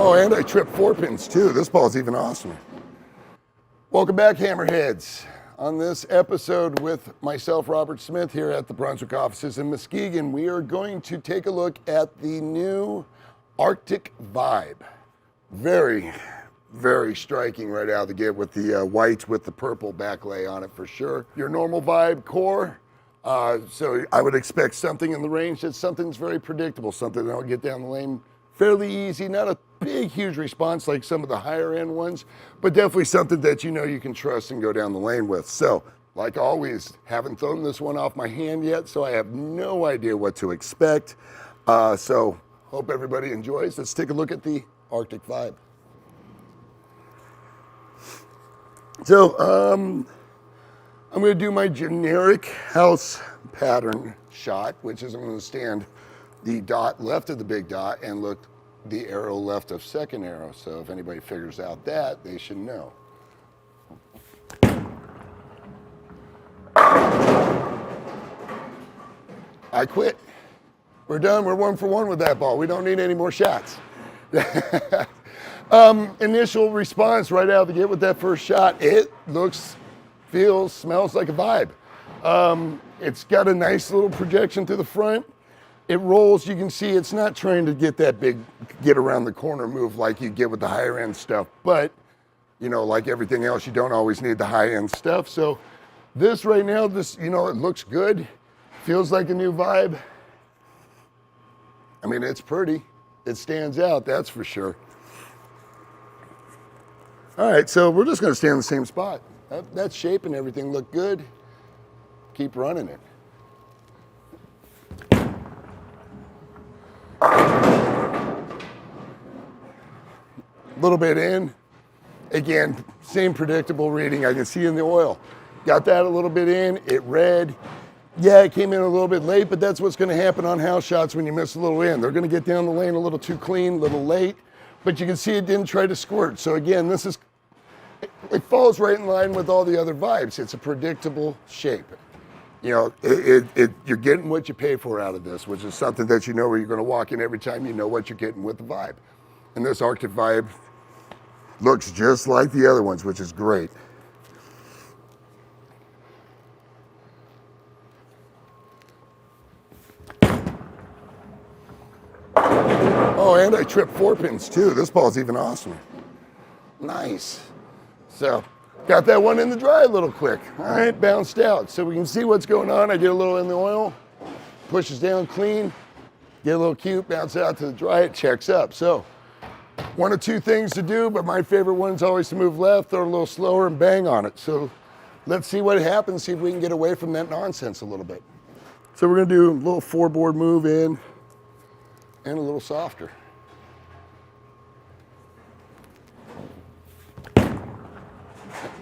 Oh, and I tripped 4 pins too. This ball's even awesomer. Welcome back, Hammerheads. On this episode with myself, Robert Smith, here at the Brunswick offices in Muskegon, we are going to take a look at the new Arctic Vibe. Very, very striking right out of the gate with the white with the purple backlay on it for sure. Your normal Vibe core. So I would expect something in the range that's something's very predictable, something that'll get down the lane fairly easy, not a big, huge response like some of the higher end ones, but definitely something that you know you can trust and go down the lane with. So, like always, haven't thrown this one off my hand yet, so I have no idea what to expect. So, hope everybody enjoys. Let's take a look at the Arctic Vibe. So, I'm going to do my generic house pattern shot, which is I'm going to stand the dot left of the big dot and look the arrow left of second arrow. So if anybody figures out that, they should know. I quit. We're done. We're 1 for 1 with that ball. We don't need any more shots. Initial response right out of the gate with that first shot, it looks, feels, smells like a Vibe. It's got a nice little projection to the front. It rolls, you can see it's not trying to get that big, get around the corner move like you get with the higher end stuff. But, you know, like everything else, you don't always need the high end stuff. So this right now, this, you know, it looks good. Feels like a new Vibe. I mean, it's pretty. It stands out, that's for sure. All right, so we're just gonna stay in the same spot. That shape and everything look good. Keep running it. A little bit in. Again, same predictable reading I can see in the oil. Got that a little bit in, it read. Yeah, it came in a little bit late, but that's what's gonna happen on house shots when you miss a little in. They're gonna get down the lane a little too clean, a little late, but you can see it didn't try to squirt. So again, this is, it falls right in line with all the other Vibes. It's a predictable shape. You know, you're getting what you pay for out of this, which is something that you know where you're gonna walk in every time you know what you're getting with the Vibe. And this Arctic Vibe looks just like the other ones, which is great. Oh, and I tripped 4 pins too. This ball's even awesomer. Nice. So, got that one in the dry a little quick. All right, bounced out. So we can see what's going on. I get a little in the oil, pushes down clean, get a little cute, bounce out to the dry, it checks up. So, one of two things to do, but my favorite one is always to move left, throw it a little slower and bang on it. So let's see what happens, see if we can get away from that nonsense a little bit. So we're gonna do a little 4-board move in and a little softer.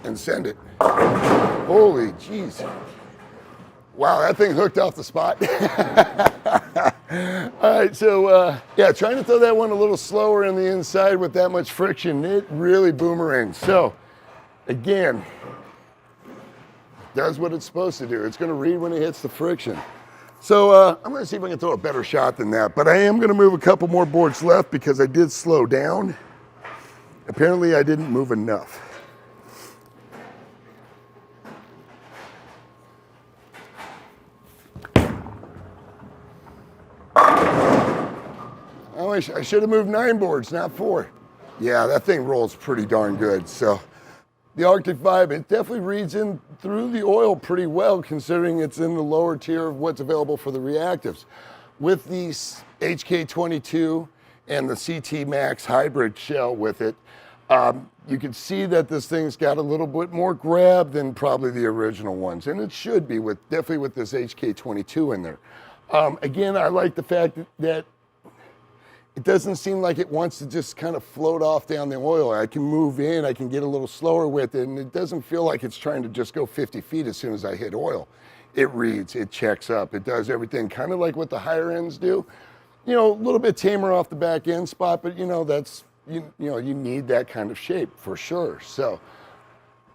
And send it. Holy jeez. Wow, that thing hooked off the spot. All right, so yeah, trying to throw that one a little slower in the inside with that much friction, it really boomerangs. So again, does what it's supposed to do. It's gonna read when it hits the friction. So I'm gonna see if I can throw a better shot than that, but I am gonna move a couple more boards left because I did slow down. Apparently I didn't move enough. Oh, I should have moved 9 boards, not 4. Yeah, that thing rolls pretty darn good. So the Arctic Vibe, it definitely reads in through the oil pretty well considering it's in the lower tier of what's available for the reactives. With the HK22 and the CT Max hybrid shell with it, you can see that this thing's got a little bit more grab than probably the original ones. And it should be, definitely with this HK22 in there. Again, I like the fact that it doesn't seem like it wants to just kind of float off down the oil. I can move in, I can get a little slower with it, and it doesn't feel like it's trying to just go 50 feet as soon as I hit oil. It reads, it checks up, it does everything kind of like what the higher ends do. You know, a little bit tamer off the back end spot, but you know, that's, you know, you need that kind of shape for sure. So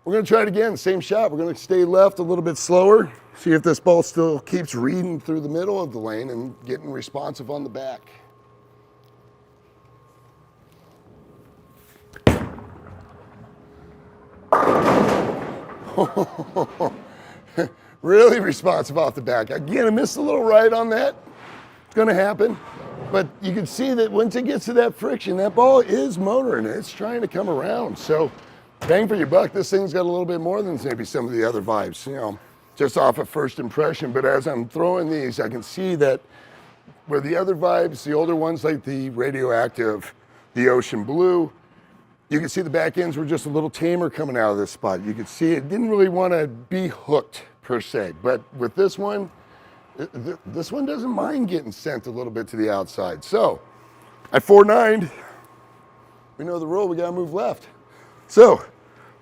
we're gonna try it again, same shot. We're gonna stay left a little bit slower, see if this ball still keeps reading through the middle of the lane and getting responsive on the back. Really responsive off the back. Again, I missed a little right on that. It's gonna happen. But you can see that once it gets to that friction, that ball is motoring. It's trying to come around. So bang for your buck, this thing's got a little bit more than maybe some of the other vibes, you know, just off of first impression. But as I'm throwing these, I can see that where the other vibes, the older ones like the Radioactive, the Ocean Blue, you can see the back ends were just a little tamer coming out of this spot. You could see it didn't really want to be hooked per se. But with this one doesn't mind getting sent a little bit to the outside. So I 4-9'd. We know the rule, we gotta move left. So,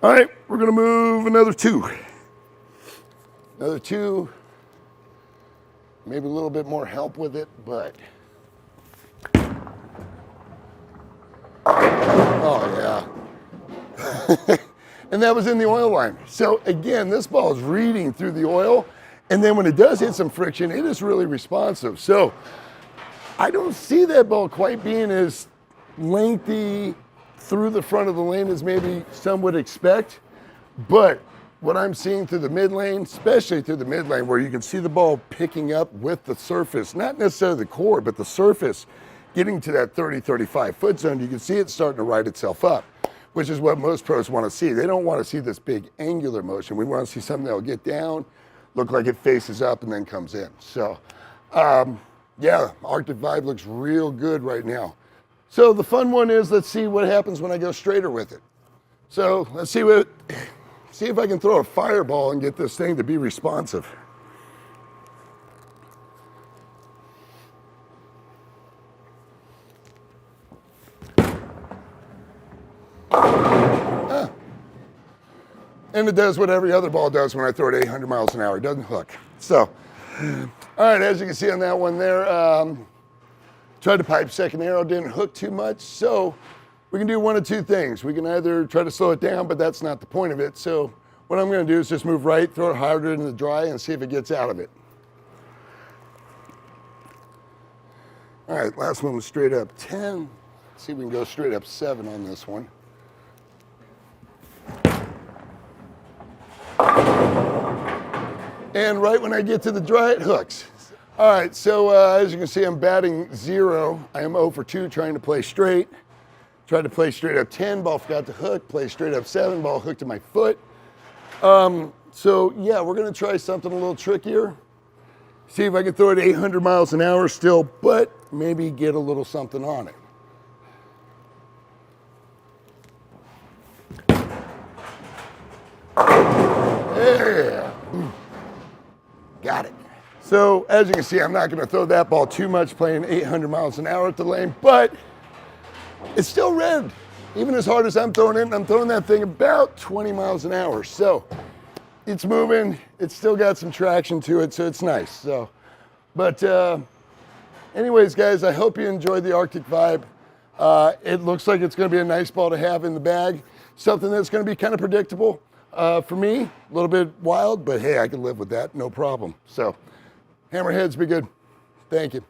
all right, we're gonna move another 2. Another 2, maybe a little bit more help with it, but. Oh yeah. And that was in the oil line. So again, this ball is reading through the oil, and then when it does hit some friction, it is really responsive. So I don't see that ball quite being as lengthy through the front of the lane as maybe some would expect. But what I'm seeing through the mid lane, especially through the mid lane, where you can see the ball picking up with the surface, not necessarily the core, but the surface, getting to that 30, 35 foot zone, you can see it starting to right itself up, which is what most pros want to see. They don't want to see this big angular motion. We want to see something that'll get down, look like it faces up, and then comes in. So, yeah, Arctic Vibe looks real good right now. So the fun one is, let's see what happens when I go straighter with it. So let's see if I can throw a fireball and get this thing to be responsive. And it does what every other ball does when I throw it 800 miles an hour. It doesn't hook. So, all right, as you can see on that one there, tried to pipe second arrow, didn't hook too much. So we can do one of two things. We can either try to slow it down, but that's not the point of it. So what I'm gonna do is just move right, throw it harder into the dry, and see if it gets out of it. All right, last one was straight up 10. Let's see if we can go straight up 7 on this one. And right when I get to the dry, it hooks. All right, so as you can see, I'm batting 0. I am 0 for 2 trying to play straight. Tried to play straight up 10, ball forgot to hook. Play straight up 7, ball hooked to my foot. So yeah, we're gonna try something a little trickier. See if I can throw it 800 miles an hour still, but maybe get a little something on it. Yeah. Got it. So as you can see, I'm not going to throw that ball too much playing 800 miles an hour at the lane, but it's still red. Even as hard as I'm throwing it, I'm throwing that thing about 20 miles an hour. So it's moving. It's still got some traction to it, so it's nice. So, but anyways, guys, I hope you enjoyed the Arctic Vibe. It looks like it's going to be a nice ball to have in the bag. Something that's going to be kind of predictable. For me, a little bit wild, but hey, I can live with that, no problem. So, hammerheads, be good. Thank you.